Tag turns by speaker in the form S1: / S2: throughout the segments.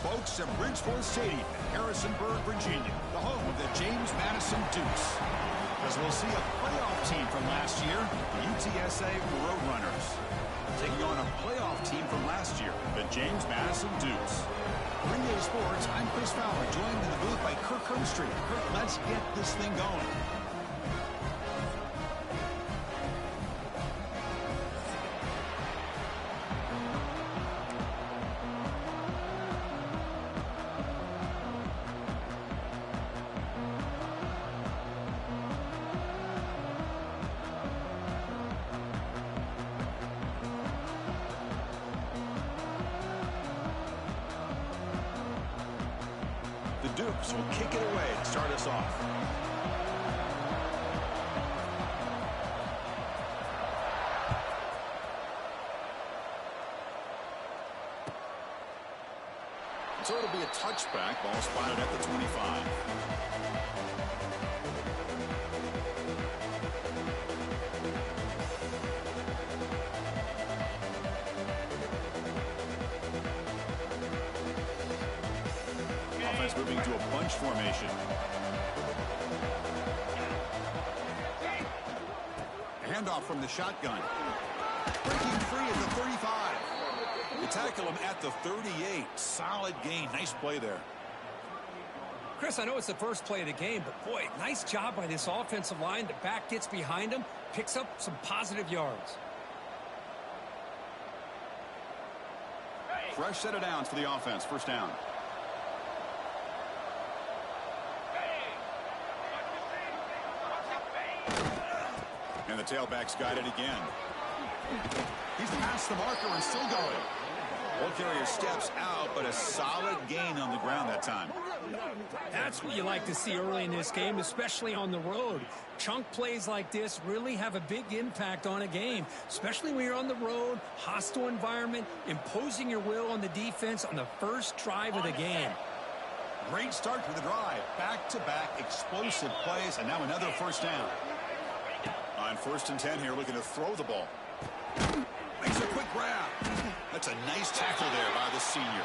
S1: folks, at Bridgeport Stadium in Harrisonburg, Virginia, the home of the James Madison Dukes. As we'll see a playoff team from last year, the UTSA Roadrunners, taking on a playoff team from last year, the James Madison Dukes. 3-Day Sports, I'm Chris Fowler, joined in the booth by Kirk Hermstreet. Kirk, let's get this thing going. The Dukes will kick it away to start us off. So it'll be a touchback, ball spotted at the 25. Offense moving to a bunch formation. Handoff from the shotgun. Breaking free at the 35. They tackle him at the 38. Solid gain. Nice play there.
S2: Chris, I know it's the first play of the game, but boy, nice job by this offensive line. The back gets behind him, picks up some positive yards.
S1: Fresh set of downs for the offense. First down. And the tailback's got it again. He's past the marker and still going. Ball carrier steps out, but a solid gain on the ground that time.
S2: That's what you like to see early in this game, especially on the road. Chunk plays like this really have a big impact on a game, especially when you're on the road, hostile environment, imposing your will on the defense on the first drive of the game.
S1: Great start to the drive. Back-to-back explosive plays, and now another first down. On 1st and 10 here, looking to throw the ball. Makes a quick grab. That's a nice tackle there by the senior.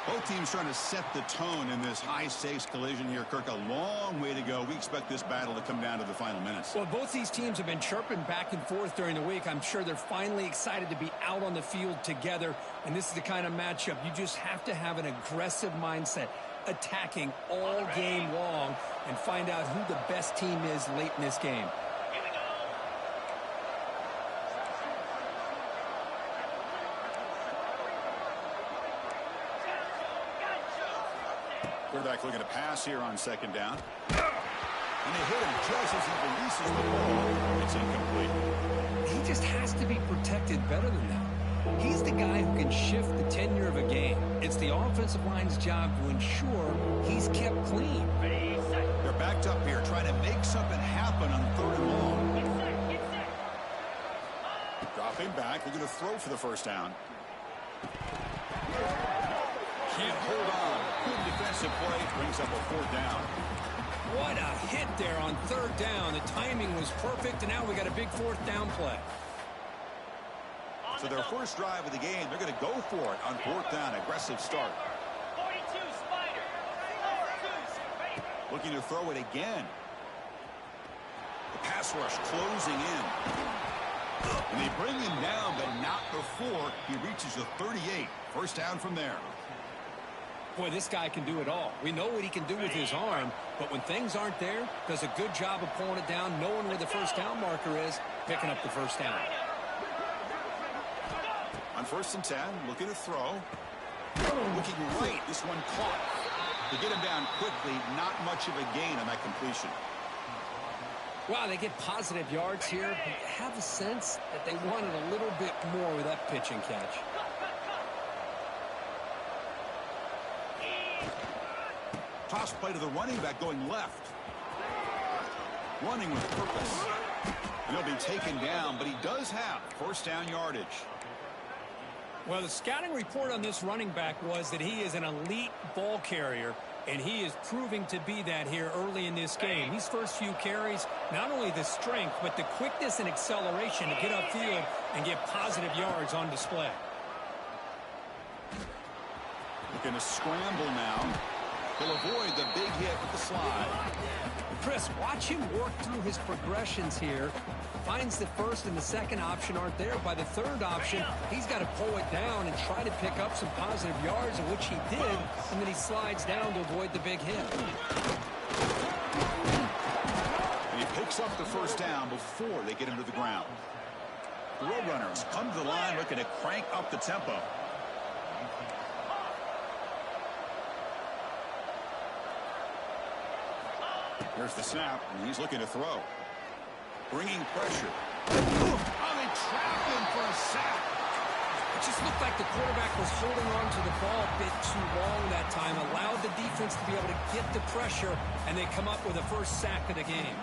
S1: Both teams trying to set the tone in this high-stakes collision here, Kirk. A long way to go. We expect this battle to come down to the final minutes.
S2: Well, both these teams have been chirping back and forth during the week. I'm sure they're finally excited to be out on the field together, and this is the kind of matchup you just have to have an aggressive mindset, attacking all game long, and find out who the best team is late in this game.
S1: Quarterback looking to pass here on 2nd down. And they hit him just as he releases the ball. It's incomplete.
S2: He just has to be protected better than that. He's the guy who can shift the tenure of a game. It's the offensive line's job to ensure he's kept clean.
S1: They're backed up here trying to make something happen on 3rd and long. Dropping back. They're going to throw for the first down. Can't hold on. Good defensive play. Brings up a 4th down.
S2: What a hit there on 3rd down. The timing was perfect, and now we got a big 4th down play.
S1: So their first drive of the game, they're going to go for it on 4th down. Aggressive start.
S3: 42 Spider. 42.
S1: Looking to throw it again. The pass rush closing in. And they bring him down, but not before he reaches the 38. First down from there.
S2: Boy, this guy can do it all. We know what he can do with his arm, but when things aren't there, does a good job of pulling it down, knowing where the first down marker is, picking up the first down.
S1: On 1st and 10, looking to throw. Looking right, this one caught. To get him down quickly, not much of a gain on that completion.
S2: Wow, they get positive yards here, but you have a sense that they wanted a little bit more with that pitch and catch.
S1: Toss play to the running back going left. Running with purpose. And he'll be taken down, but he does have first down yardage.
S2: Well, the scouting report on this running back was that he is an elite ball carrier, and he is proving to be that here early in this game. These first few carries, not only the strength, but the quickness and acceleration to get upfield and get positive yards on display.
S1: Looking to scramble now. He'll avoid the big hit with the slide.
S2: Chris, watch him work through his progressions here. Finds the first and the second option aren't there. By the third option, he's got to pull it down and try to pick up some positive yards, of which he did, and then he slides down to avoid the big hit.
S1: And he picks up the first down before they get him to the ground. The Roadrunners come to the line looking to crank up the tempo. Here's the snap, and he's looking to throw. Bringing pressure. Oh, they trapped him for a sack.
S2: It just looked like the quarterback was holding on to the ball a bit too long that time, allowed the defense to be able to get the pressure, and they come up with the first sack of the game.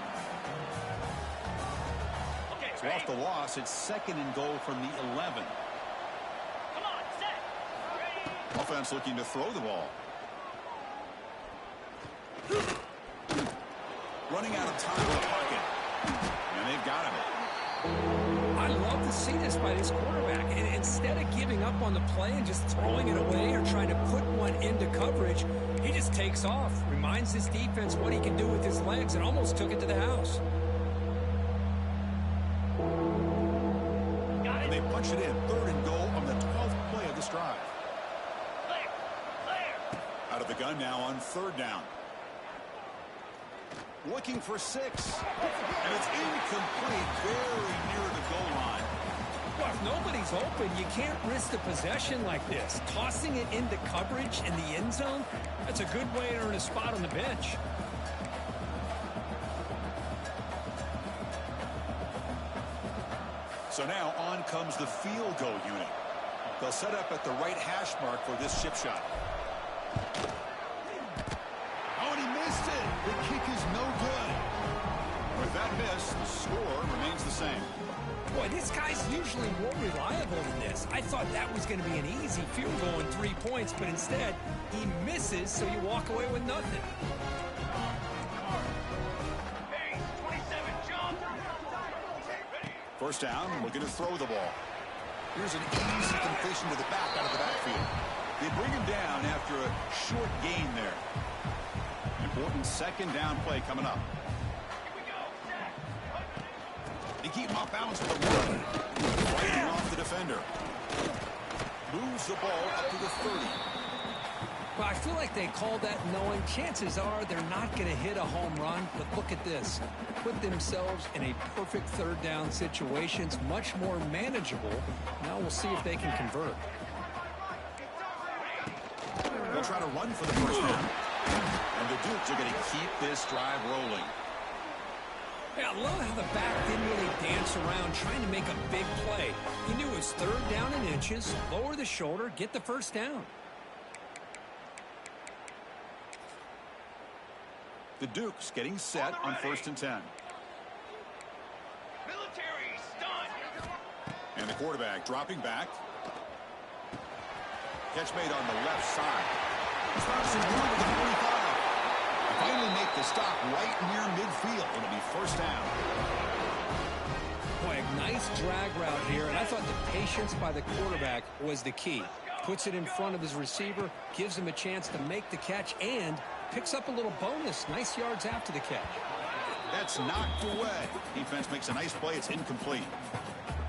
S1: So off the loss, it's 2nd and goal from the 11.
S3: Come on, set. Ready.
S1: Offense looking to throw the ball. Running out of time in the pocket. And they've got him.
S2: I love to see this by this quarterback. And instead of giving up on the play and just throwing it away or trying to put one into coverage, he just takes off, reminds his defense what he can do with his legs, and almost took it to the house.
S1: And they punch it in. 3rd and goal on the 12th play of this drive.
S3: Clear. Clear.
S1: Out of the gun now on 3rd down. Looking for 6. And it's incomplete, very near the goal line.
S2: Well, if nobody's open, you can't risk the possession like this. Tossing it into coverage in the end zone, that's a good way to earn a spot on the bench.
S1: So now on comes the field goal unit. They'll set up at the right hash mark for this chip shot. Oh, and he missed it. The kick is no good. With that miss, the score remains the same.
S2: Boy, this guy's usually more reliable than this. I thought that was going to be an easy field goal and 3 points, but instead, he misses, so you walk away with nothing.
S3: Hey, 27, jump. Ready.
S1: First down, looking to throw the ball. Here's an easy completion to the back out of the backfield. They bring him down after a short gain there. Important 2nd down play coming up.
S3: Here we go. Set.
S1: They keep him off balance with the run. Fighting off the defender. Moves the ball up to the 30.
S2: Well, I feel like they called that knowing chances are they're not going to hit a home run, but look at this. Put themselves in a perfect 3rd down situation. It's much more manageable. Now we'll see if they can convert.
S1: They'll try to run for the first down. And the Dukes are going to keep this drive rolling.
S2: Yeah, I love how the back didn't really dance around trying to make a big play. He knew it was 3rd down in inches, lower the shoulder, get the first down.
S1: The Dukes getting set on 1st and 10.
S3: Military stun.
S1: And the quarterback dropping back. Catch made on the left side. Stops his move at the 45. Finally make the stop right near midfield. It'll be first down.
S2: Boy, a nice drag route here, and I thought the patience by the quarterback was the key. Puts it in front of his receiver, gives him a chance to make the catch, and picks up a little bonus. Nice yards after the catch.
S1: That's knocked away. Defense makes a nice play. It's incomplete.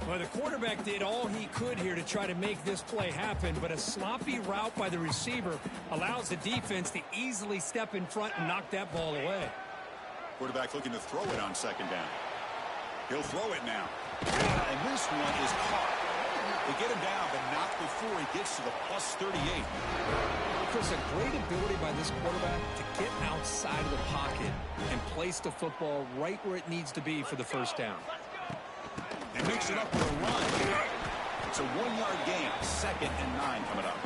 S2: Well, the quarterback did all he could here to try to make this play happen, but a sloppy route by the receiver allows the defense to easily step in front and knock that ball away.
S1: Quarterback looking to throw it on 2nd down. He'll throw it now. And this one is caught. They get him down, but not before he gets to the plus 38.
S2: Chris, a great ability by this quarterback to get outside of the pocket and place the football right where it needs to be for the first down.
S1: And mix it up with a run. It's a 1-yard gain. 2nd and 9 coming up.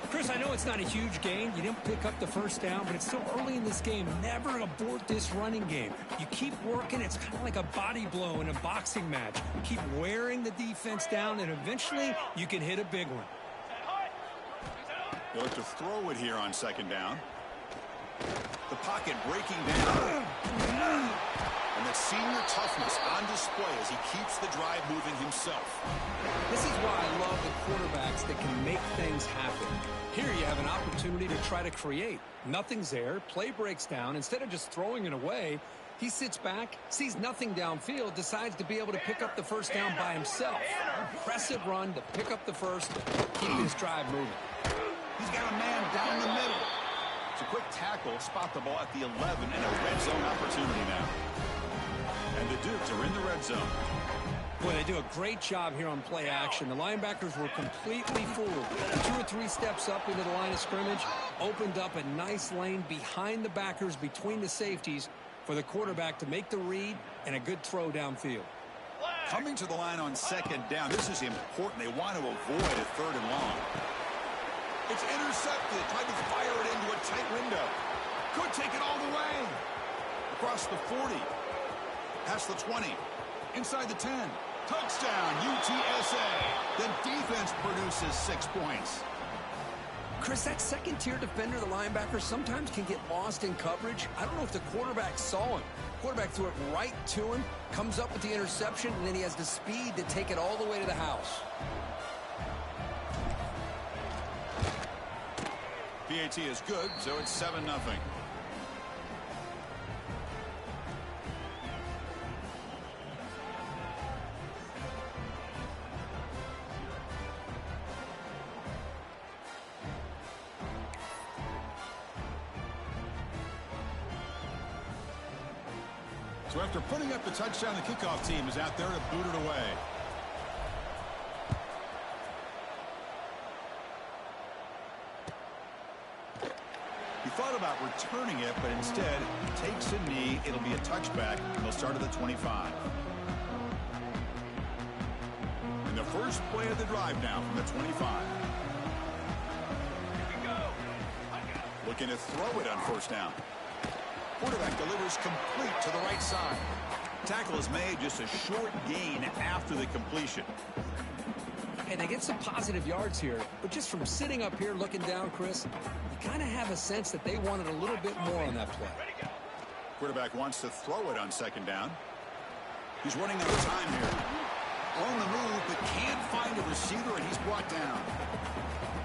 S2: Chris, I know it's not a huge gain. You didn't pick up the first down, but it's still early in this game. Never abort this running game. You keep working. It's kind of like a body blow in a boxing match. You keep wearing the defense down, and eventually you can hit a big one.
S1: They'll have to throw it here on 2nd down. The pocket breaking down. And that senior toughness on display as he keeps the drive moving himself.
S2: This is why I love the quarterbacks that can make things happen. Here you have an opportunity to try to create. Nothing's there. Play breaks down. Instead of just throwing it away, he sits back, sees nothing downfield, decides to be able to pick up the first down by himself. Impressive run to pick up the first, keep his drive moving.
S1: He's got a man down the middle. It's a quick tackle, spot the ball at the 11, and a red zone opportunity now. And the Dukes are in the red zone.
S2: Boy, they do a great job here on play action. The linebackers were completely fooled. 2 or 3 steps up into the line of scrimmage, opened up a nice lane behind the backers, between the safeties, for the quarterback to make the read and a good throw downfield.
S1: Coming to the line on second down, this is important. They want to avoid a 3rd and long. It's intercepted. Tried to fire it into a tight window. Could take it all the way. Across the 40. Past the 20. Inside the 10. Touchdown, UTSA. The defense produces 6 points.
S2: Chris, that second-tier defender, the linebacker, sometimes can get lost in coverage. I don't know if the quarterback saw him. Quarterback threw it right to him, comes up with the interception, and then he has the speed to take it all the way to the house.
S1: PAT is good, so it's 7-0. So after putting up the touchdown, the kickoff team is out there to boot it away. He thought about returning it, but instead takes a knee. It'll be a touchback, and they'll start at the 25. And the first play of the drive now from the 25. Looking to throw it on first down. Quarterback delivers complete to the right side. Tackle is made, just a short gain after the completion.
S2: And they get some positive yards here, but just from sitting up here looking down, Chris, you kind of have a sense that they wanted a little bit more on that play.
S1: Quarterback wants to throw it on second down. He's running out of time here. On the move, but can't find a receiver, and he's brought down.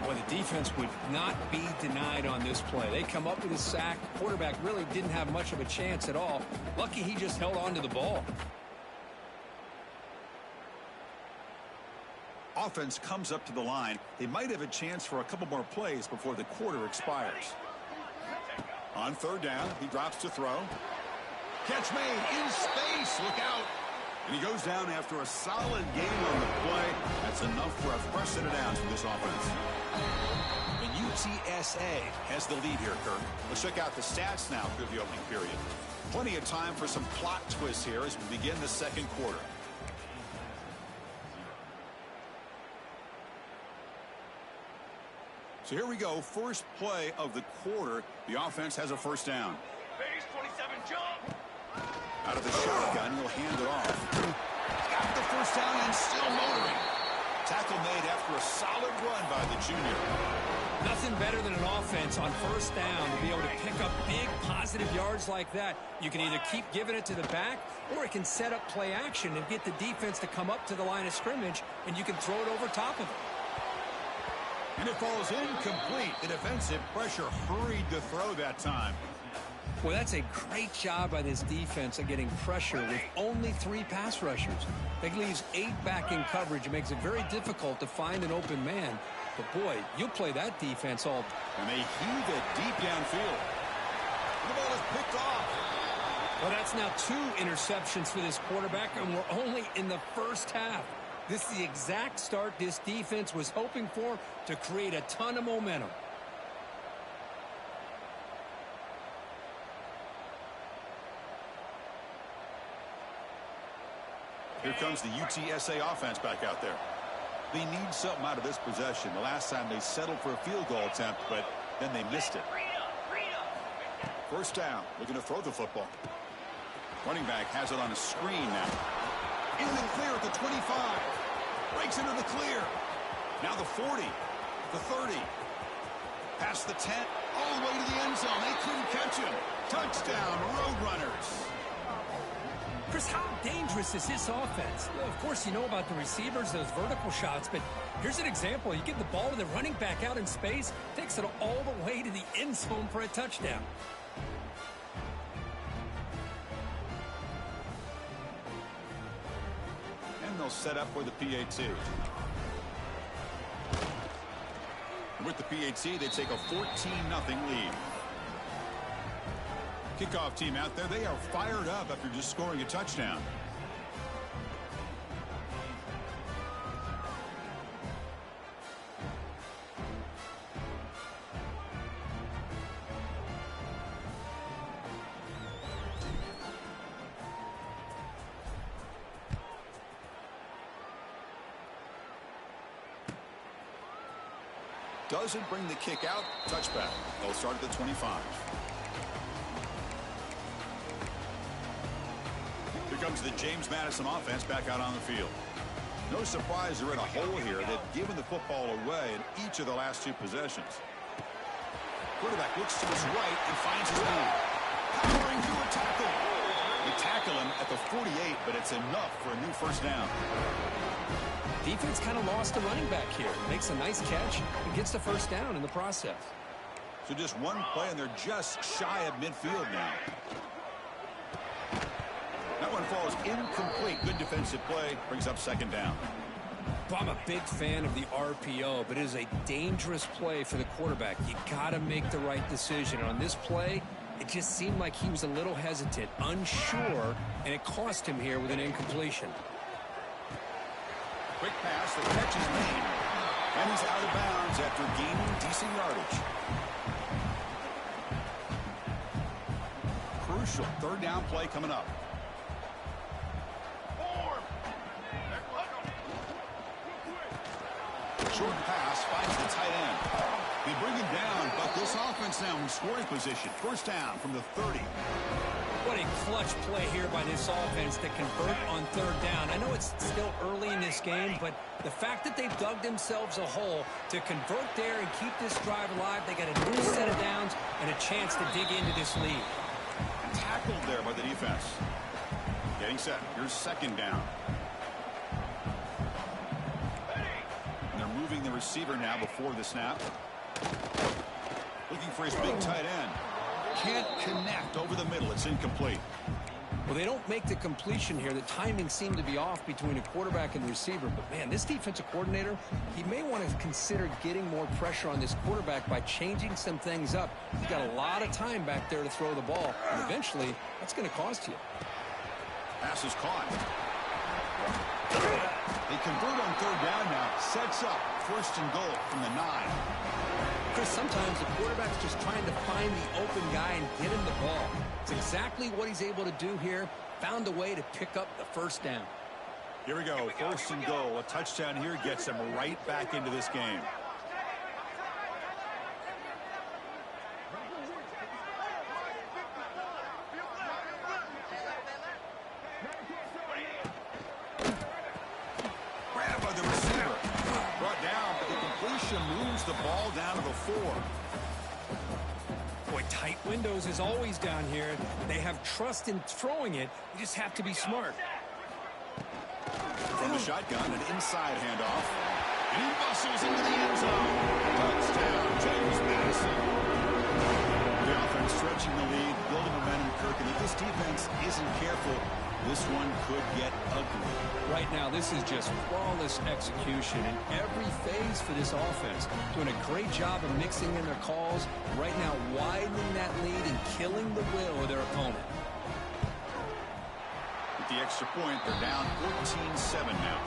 S2: Boy, the defense would not be denied on this play. They come up with a sack. Quarterback really didn't have much of a chance at all. Lucky he just held on to the ball.
S1: Offense comes up to the line. They might have a chance for a couple more plays before the quarter expires. On third down, he drops to throw. Catch made in space. Look out. And he goes down after a solid game on the play. That's enough for a fresh set of downs for this offense. And UTSA has the lead here, Kirk. Let's check out the stats now through the opening period. Plenty of time for some plot twists here as we begin the second quarter. So here we go. First play of the quarter. The offense has a first down.
S3: Base 27 jump.
S1: Out of the shotgun, he'll hand it off. Got the first down and still motoring. Tackle made after a solid run by the junior.
S2: Nothing better than an offense on first down to be able to pick up big positive yards like that. You can either keep giving it to the back, or it can set up play action and get the defense to come up to the line of scrimmage, and you can throw it over top of it.
S1: And it falls incomplete. The defensive pressure hurried the throw that time.
S2: Well, that's a great job by this defense of getting pressure with only 3 pass rushers. That leaves 8 back in coverage. It makes it very difficult to find an open man. But, boy, you'll play that defense all.
S1: And they heave it deep downfield. The ball is picked off.
S2: Well, that's now 2 interceptions for this quarterback, and we're only in the first half. This is the exact start this defense was hoping for to create a ton of momentum.
S1: Here comes the UTSA offense back out there. They need something out of this possession. The last time they settled for a field goal attempt, but then they missed it. First down, looking to throw the football. Running back has it on a screen now. In the clear at the 25. Breaks into the clear. Now the 40, the 30. Past the 10, all the way to the end zone. They couldn't catch him. Touchdown, Roadrunners.
S2: Chris, how dangerous is this offense? Well, of course, you know about the receivers, those vertical shots, but here's an example. You give the ball to the running back out in space, takes it all the way to the end zone for a touchdown.
S1: And they'll set up for the PAT. With the PAT, they take a 14-0 lead. Kickoff team out there, they are fired up after just scoring a touchdown. Doesn't bring the kick out. Touchback. They'll start at the 25. Here comes the James Madison offense back out on the field. No surprise they're in a hole here. They've given the football away in each of the last two possessions. Quarterback looks to his right and finds his man. Powering through a tackle. They tackle him at the 48, but it's enough for a new first down.
S2: Defense kind of lost the running back here. Makes a nice catch and gets the first down in the process.
S1: So just one play, and they're just shy of midfield now. That one falls incomplete. Good defensive play. Brings up second down.
S2: Well, I'm a big fan of the RPO, but it is a dangerous play for the quarterback. You got to make the right decision. On this play, it just seemed like he was a little hesitant, unsure, and it cost him here with an incompletion.
S1: Quick pass, the catch is made. And he's out of bounds after gaining decent yardage. Crucial third down play coming up. Short pass finds the tight end. They bring him down, but this offense now in scoring position. First down from the 30.
S2: What a clutch play here by this offense to convert on third down. I know it's still early in this game, but the fact that they've dug themselves a hole to convert there and keep this drive alive, they got a new set of downs and a chance to dig into this lead.
S1: Tackled there by the defense. Getting set. Here's second down. And they're moving the receiver now before the snap. Looking for his big tight end. Can't connect over the middle. It's incomplete.
S2: Well, they don't make the completion here. The timing seemed to be off between a quarterback and the receiver. But, man, this defensive coordinator, he may want to consider getting more pressure on this quarterback by changing some things up. He's got a lot of time back there to throw the ball. And eventually, that's going to cost you.
S1: Pass is caught. They convert on third down now. Sets up first and goal from the 9.
S2: Chris, sometimes the quarterback's just trying to find the open guy and get him the ball. It's exactly what he's able to do here. Found a way to pick up the first down.
S1: Here we go. First and goal. A touchdown here gets them right back into this game. Grabbed by the receiver. Brought down, but the completion moves the ball down to the 4.
S2: Boy, tight windows is always down here. They have trust in throwing it. You just have to be smart.
S1: From the shotgun, an inside handoff. And he bustles into the end zone. Touchdown, James Madison. The offense stretching the lead, building momentum, Kirk. And if this defense isn't careful, this one could get ugly.
S2: Right now, this is just flawless execution in every phase for this offense. Doing a great job of mixing in their calls. Right now, widening that lead and killing the will of their opponent.
S1: With the extra point, they're down 14-7 now.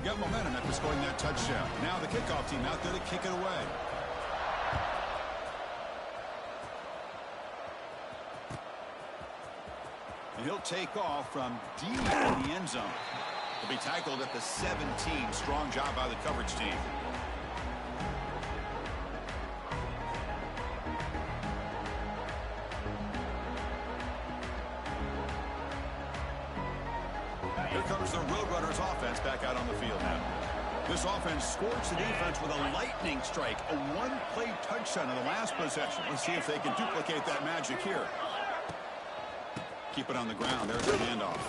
S1: Got momentum after scoring that touchdown. Now the kickoff team out there to kick it away. And he'll take off from deep in the end zone. He'll be tackled at the 17. Strong job by the coverage team. Here comes the Roadrunners offense back out on the field now. This offense scorched the defense with a lightning strike, a one-play touchdown in the last possession. Let's see if they can duplicate that magic here. Keep it on the ground. There's the handoff.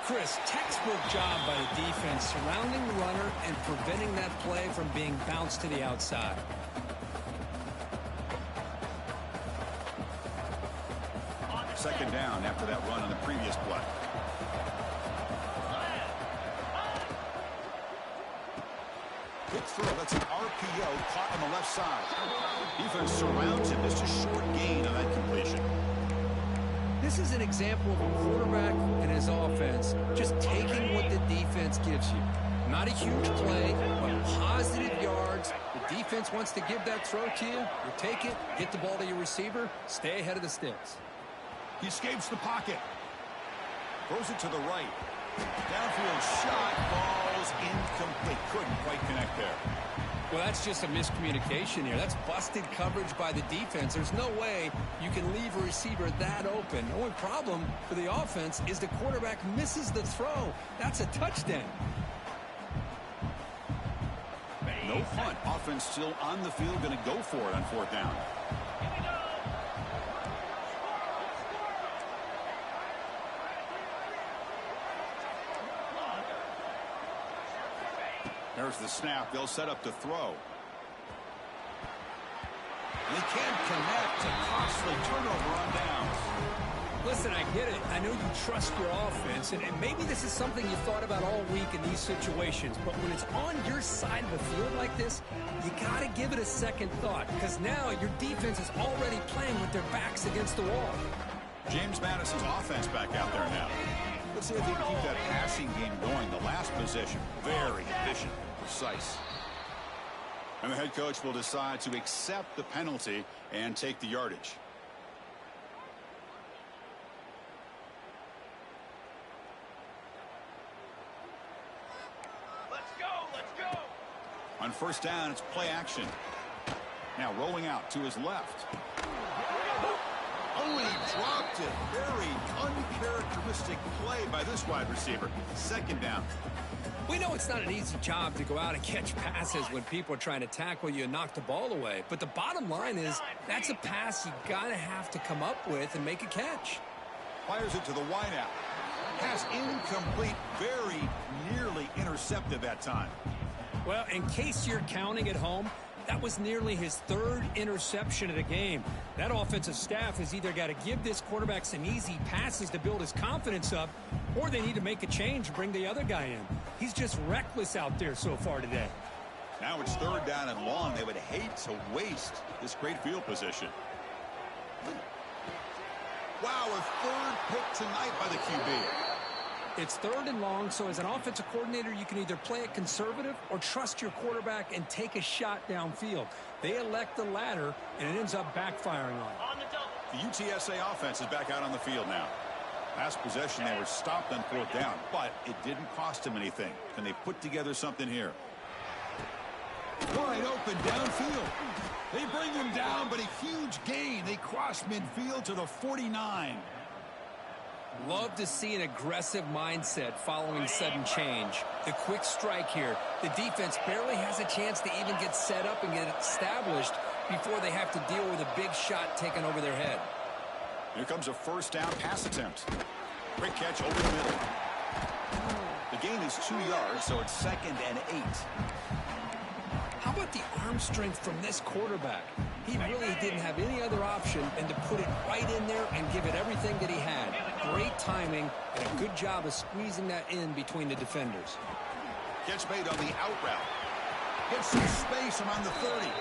S2: Chris, textbook job by the defense surrounding the runner and preventing that play from being bounced to the outside.
S1: Second down after that run on the previous play. Quick throw. That's an RPO caught on the left side. Defense surrounds him. Just a short gain on that completion.
S2: This is an example of a quarterback and his offense just taking what the defense gives you. Not a huge play, but positive yards. The defense wants to give that throw to you. You take it, get the ball to your receiver, stay ahead of the sticks.
S1: He escapes the pocket. Throws it to the right. Downfield shot falls incomplete. Couldn't quite connect there.
S2: Well, that's just a miscommunication here. That's busted coverage by the defense. There's no way you can leave a receiver that open. The only problem for the offense is the quarterback misses the throw. That's a touchdown.
S1: No punt. Offense still on the field, going to go for it on fourth down. There's the snap. They'll set up to throw. They can't connect. A costly turnover on downs.
S2: Listen, I get it. I know you trust your offense, and maybe this is something you thought about all week in these situations, but when it's on your side of the field like this, you got to give it a second thought, because now your defense is already playing with their backs against the wall.
S1: James Madison's offense back out there now. Let's see if they can keep that passing game going. The last possession, very efficient, precise. And the head coach will decide to accept the penalty and take the yardage.
S3: Let's go, let's go.
S1: On first down, it's play action. Now rolling out to his left. Oh, he dropped it. Very uncharacteristic play by this wide receiver. Second down.
S2: We know it's not an easy job to go out and catch passes when people are trying to tackle you and knock the ball away. But the bottom line is that's a pass you got to have to come up with and make a catch.
S1: Fires it to the wideout. Pass incomplete. Very nearly intercepted that time.
S2: Well, in case you're counting at home, that was nearly his third interception of the game. That offensive staff has either got to give this quarterback some easy passes to build his confidence up, or they need to make a change and bring the other guy in. He's just reckless out there so far today.
S1: Now it's third down and long. They would hate to waste this great field position. Wow, a third pick tonight by the QB.
S2: It's third and long, so as an offensive coordinator, you can either play it conservative or trust your quarterback and take a shot downfield. They elect the latter, and it ends up backfiring on them.
S3: On the double.
S1: The UTSA offense is back out on the field now. Last possession, they were stopped on fourth down, but it didn't cost them anything. Can they put together something here? Wide open downfield. They bring him down, but a huge gain. They cross midfield to the 49.
S2: Love to see an aggressive mindset following sudden change. The quick strike here. The defense barely has a chance to even get set up and get established before they have to deal with a big shot taken over their head.
S1: Here comes a first down pass attempt. Great catch over the middle. The gain is 2 yards, so it's second and 8.
S2: How about the arm strength from this quarterback? He really didn't have any other option than to put it right in there and give it everything that he had. Great timing and a good job of squeezing that in between the defenders.
S1: Catch made on the out route. Gets some space around the 30.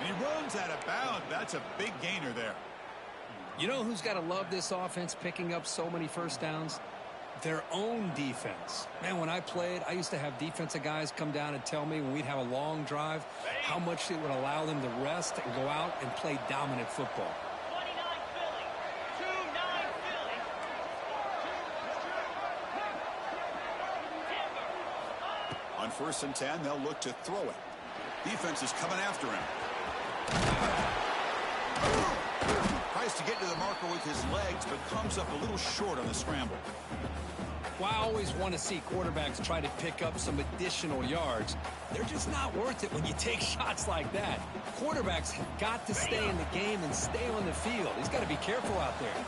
S1: And he runs out of bounds. That's a big gainer there.
S2: You know who's got to love this offense picking up so many first downs? Their own defense. Man, when I played, I used to have defensive guys come down and tell me when we'd have a long drive how much it would allow them to rest and go out and play dominant football.
S3: 29 Philly. 2-9 Philly.
S1: On first and 10, they'll look to throw it. Defense is coming after him. Tries tries to get to the marker with his legs, but comes up a little short on the scramble.
S2: Well, I always want to see quarterbacks try to pick up some additional yards. They're just not worth it when you take shots like that. Quarterbacks have got to stay in the game and stay on the field. He's got to be careful out there.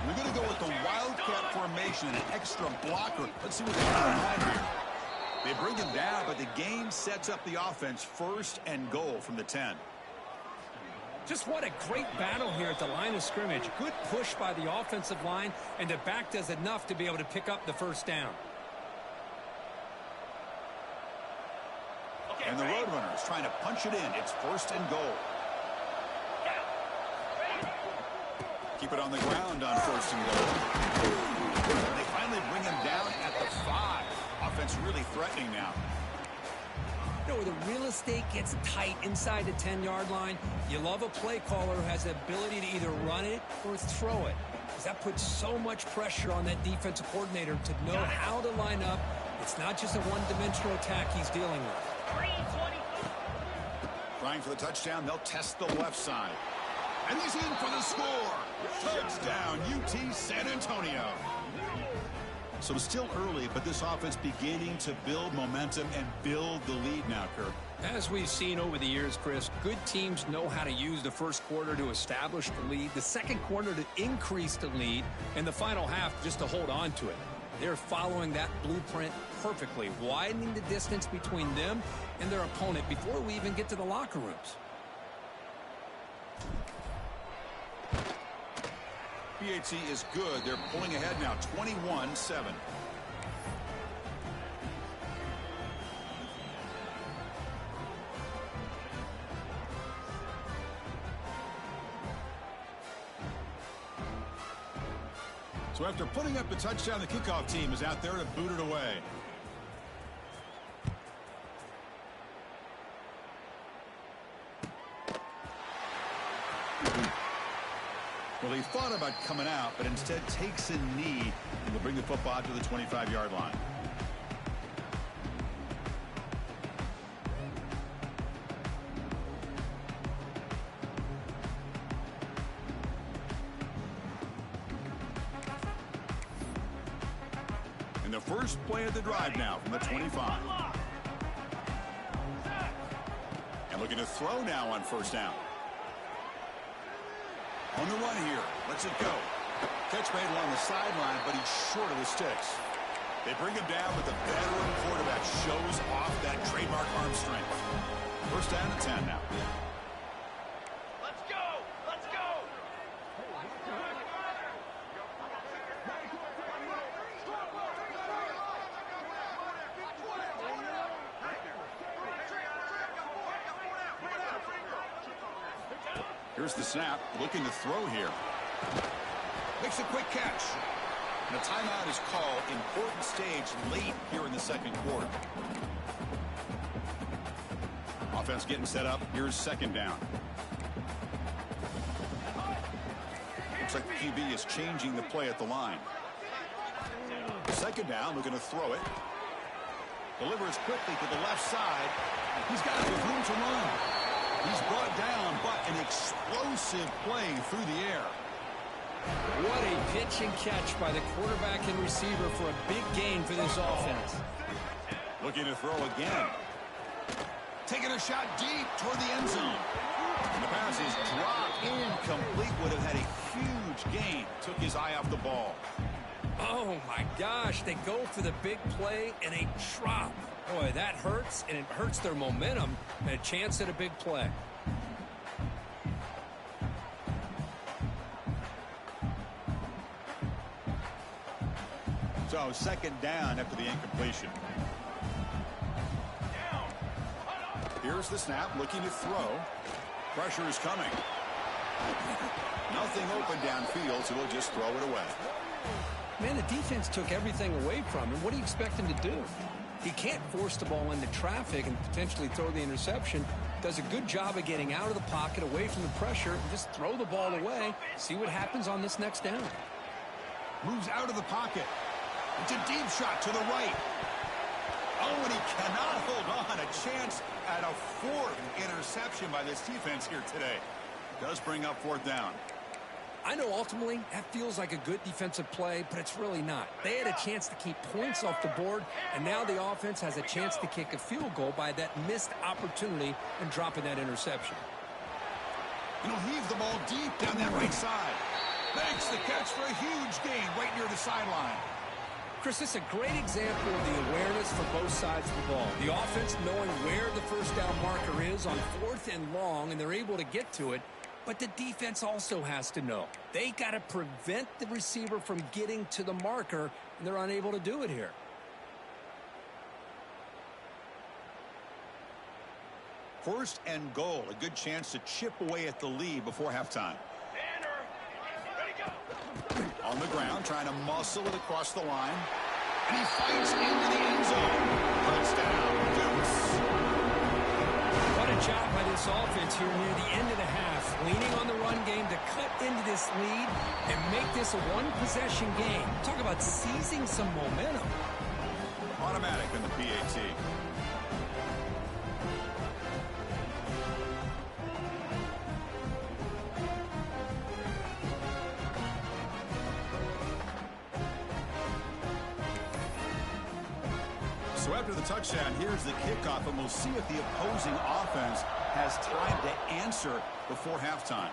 S1: We're going to go with the wildcat formation and an extra blocker. Let's see what they have in mind here. They bring him down, but the game sets up the offense first and goal from the 10.
S2: Just what a great battle here at the line of scrimmage. Good push by the offensive line, and the back does enough to be able to pick up the first down.
S1: And the Roadrunners trying to punch it in. It's first and goal. Keep it on the ground on first and goal. They finally bring him down at the 5. Offense really threatening now.
S2: You know, where the real estate gets tight inside the 10-yard line, you love a play caller who has the ability to either run it or throw it. Because that puts so much pressure on that defensive coordinator to know how to line up. It's not just a one-dimensional attack he's dealing with.
S1: Trying for the touchdown, they'll test the left side. And he's in for the score. Touchdown, UT San Antonio. So it's still early, but this offense beginning to build momentum and build the lead now, Kirk.
S2: As we've seen over the years, Chris, good teams know how to use the first quarter to establish the lead, the second quarter to increase the lead, and the final half just to hold on to it. They're following that blueprint perfectly, widening the distance between them and their opponent before we even get to the locker rooms.
S1: BAT is good. They're pulling ahead now, 21-7. So after putting up the touchdown, the kickoff team is out there to boot it away. Well, he thought about coming out, but instead takes a knee and will bring the football to the 25-yard line. And the first play of the drive now from the 25. And looking to throw now on first down. On the run here. Lets it go. Catch made along the sideline, but he's short of the sticks. They bring him down, but the veteran quarterback shows off that trademark arm strength. First down and 10 now.
S3: Let's go! Let's go!
S1: Here's the snap, looking to throw here. Makes a quick catch. And a timeout is called. Important stage late here in the second quarter. Offense getting set up. Here's second down. Looks like the QB is changing the play at the line. Second down, looking to throw it. Delivers quickly to the left side. He's got room to run. He's brought down, but an explosive play through the air.
S2: What a pitch and catch by the quarterback and receiver for a big gain for this offense.
S1: Looking to throw again. Taking a shot deep toward the end zone. And the pass is dropped. Incomplete. Would have had a huge gain. Took his eye off the ball.
S2: Oh, my gosh. They go for the big play and a drop. Boy, that hurts, and it hurts their momentum and a chance at a big play.
S1: So second down after the incompletion. Here's the snap, looking to throw. Pressure is coming. Nothing open downfield, so he'll just throw it away.
S2: Man, the defense took everything away from him. What do you expect him to do? He can't force the ball into traffic and potentially throw the interception. Does a good job of getting out of the pocket, away from the pressure, and just throw the ball away. See what happens on this next down.
S1: Moves out of the pocket. It's a deep shot to the right. Oh, and he cannot hold on. A chance at a fourth interception by this defense here today. Does bring up fourth down.
S2: I know ultimately that feels like a good defensive play, but it's really not. They had a chance to keep points off the board, and now the offense has a chance to kick a field goal by that missed opportunity and dropping that interception.
S1: And he'll heave the ball deep down that right side. Makes the catch for a huge gain right near the sideline.
S2: Chris, this is a great example of the awareness for both sides of the ball. The offense knowing where the first down marker is on 4th and long, and they're able to get to it. But the defense also has to know. They got to prevent the receiver from getting to the marker, and they're unable to do it here.
S1: First and goal, a good chance to chip away at the lead before halftime. On the ground, trying to muscle it across the line. And he fights into the end zone. Touchdown, Dukes.
S2: What a job by this offense here near the end of the half. Leaning on the run game to cut into this lead and make this a one-possession game. Talk about seizing some momentum.
S1: Automatic in the PAT. So after the touchdown, here's the kickoff, and we'll see if the opposing offense has time to answer before halftime.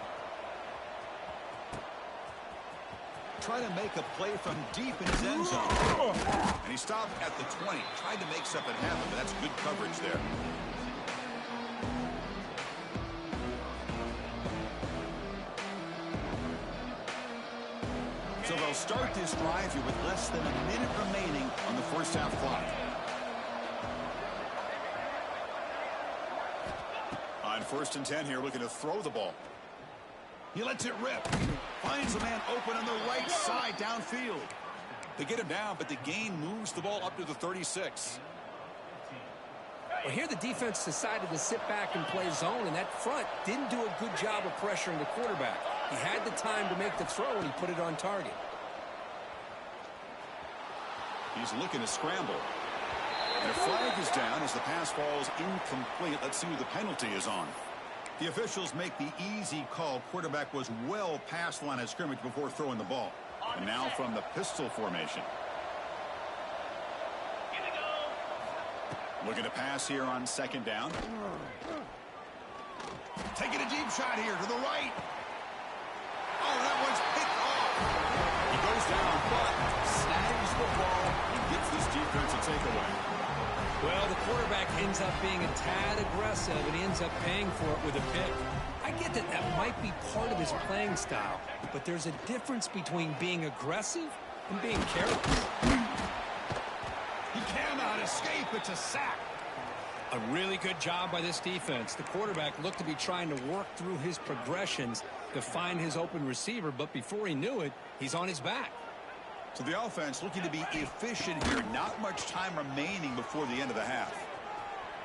S1: Try to make a play from deep in his end zone. And he stopped at the 20. Tried to make something happen, but that's good coverage there. So they'll start this drive here with less than a minute remaining on the first half clock. On 1st and 10 here, looking to throw the ball. He lets it rip. Finds a man open on the right side downfield. They get him down, but the gain moves the ball up to the 36.
S2: Well, here the defense decided to sit back and play zone, and that front didn't do a good job of pressuring the quarterback. He had the time to make the throw, and he put it on target.
S1: He's looking to scramble. And a flag is down as the pass falls incomplete. Let's see who the penalty is on. The officials make the easy call. Quarterback was well past the line of scrimmage before throwing the ball. And now from the pistol formation. Looking to pass here on 2nd down. Taking a deep shot here to the right. Oh, that one's picked off. He goes down, but snags the ball and gets this defense a takeaway.
S2: Well, the quarterback ends up being a tad aggressive, and he ends up paying for it with a pick. I get that that might be part of his playing style, but there's a difference between being aggressive and being careless.
S1: He cannot escape. It's a sack.
S2: A really good job by this defense. The quarterback looked to be trying to work through his progressions to find his open receiver, but before he knew it, he's on his back.
S1: So the offense looking to be efficient here. Not much time remaining before the end of the half.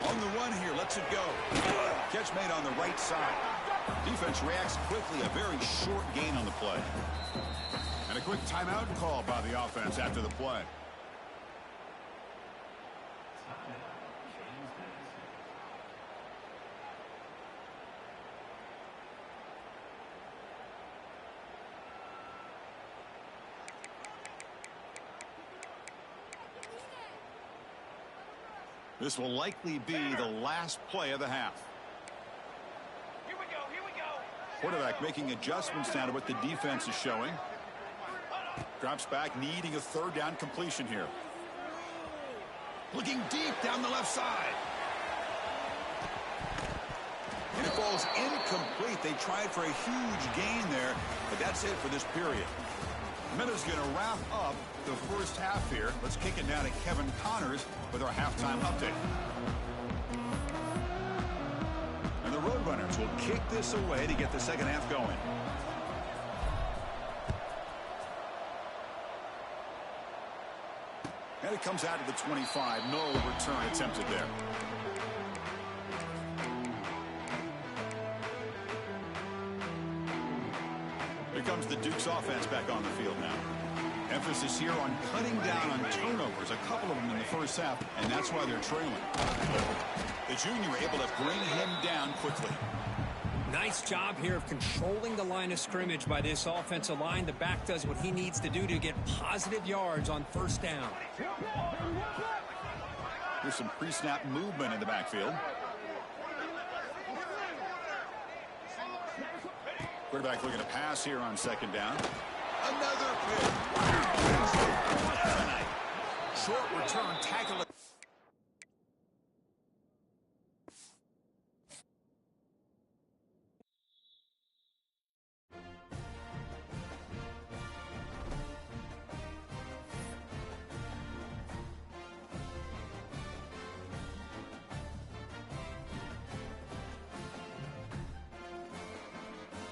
S1: On the run here, lets it go. Catch made on the right side. Defense reacts quickly. A very short gain on the play. And a quick timeout call by the offense after the play. This will likely be the last play of the half.
S3: Here we go, here we go.
S1: Quarterback making adjustments now to what the defense is showing. Drops back, needing a 3rd down completion here. Looking deep down the left side. And it falls incomplete. They tried for a huge gain there, but that's it for this period. Minutes going to wrap up the first half here. Let's kick it down to Kevin Connors with our halftime update. And the Roadrunners will kick this away to get the second half going. And it comes out to the 25. No return attempted there. Here comes the Dukes offense back on the field now. Emphasis here on cutting down on turnovers, a couple of them in the first half, and that's why they're trailing. The junior able to bring him down quickly.
S2: Nice job here of controlling the line of scrimmage by this offensive line. The back does what he needs to do to get positive yards on first down.
S1: There's some pre-snap movement in the backfield. Quarterback looking to pass here on second down. Another pick. Short return tackle.